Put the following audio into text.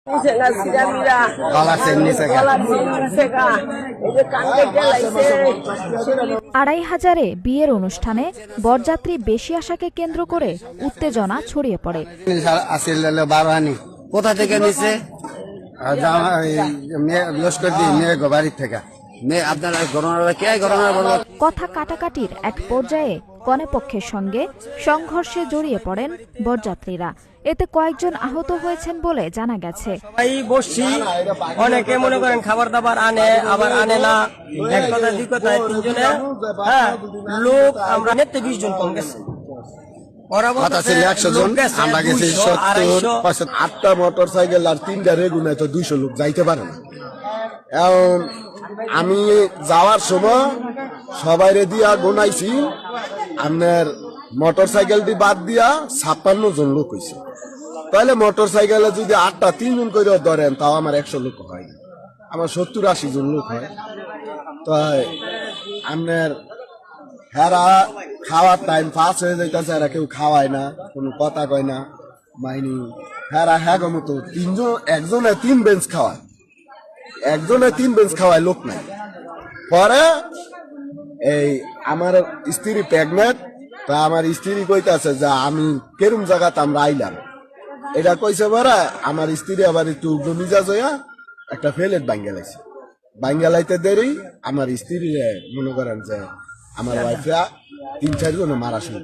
2,500 বিয়ের অনুষ্ঠানে বরযাত্রী বেশি আসাকে কেন্দ্র করে উত্তেজনা ছড়িয়ে পড়ে। কোথা থেকে নিছে? বাড়ির থেকে। কথা কাটাকাটির এক পর্যায়ে কনেপক্ষের সঙ্গে সংঘর্ষে জড়িয়ে পড়েন বরযাত্রীরা। এতে কয়েকজন আহত হয়েছেন বলে জানা গেছে। বসছি, অনেকে মনে করেন খাবার দাবার আনে, আবার আনে না, এক কথা দুই কথা তিনজনে লোক আমরা 20 জন কম গেছে। আটটা মোটর সাইকেল আর 3টা রেগুনে তো 200 লোক যাইতে পারে না। এখন আমি যাওয়ার সময় সবাই দিয়া গোনাইছি, আপনার মোটর সাইকেলটি বাদ দিয়া 56 জন লোক হয়েছে। তাহলে মোটর সাইকেলে যদি 8টা 3 জন করে ধরেন, তাও আমার 100 লোক হয়, আমার 70-80 জন লোক হয়। তো আপনার হেরা খাওয়ার টাইম পাস হয়ে যাইতেছে, এরা কেউ খাওয়ায় না, কোনো কথা কয় না মাইনি। হেরা হ্যাঁ মতো একজনে 3 বেঞ্চ খাওয়ায়, একজনে 3 বেঞ্চ খাওয়ায়, লোক নাই। পরে এই আমার স্ত্রী প্রেগনেন্ট, তা আমার স্ত্রী কইতাছে যে আমি কেরম জায়গাতে আমরা আইলাম, এটা কইছে। পরে আমার স্ত্রী আবার একটু মিজাজ হইয়া একটা ফেলেট বাঙ্গালাইতে দেরি আমার স্ত্রী মনে করেন যে আমার ওয়াইফরা 3-4 জনে মারা শুরু।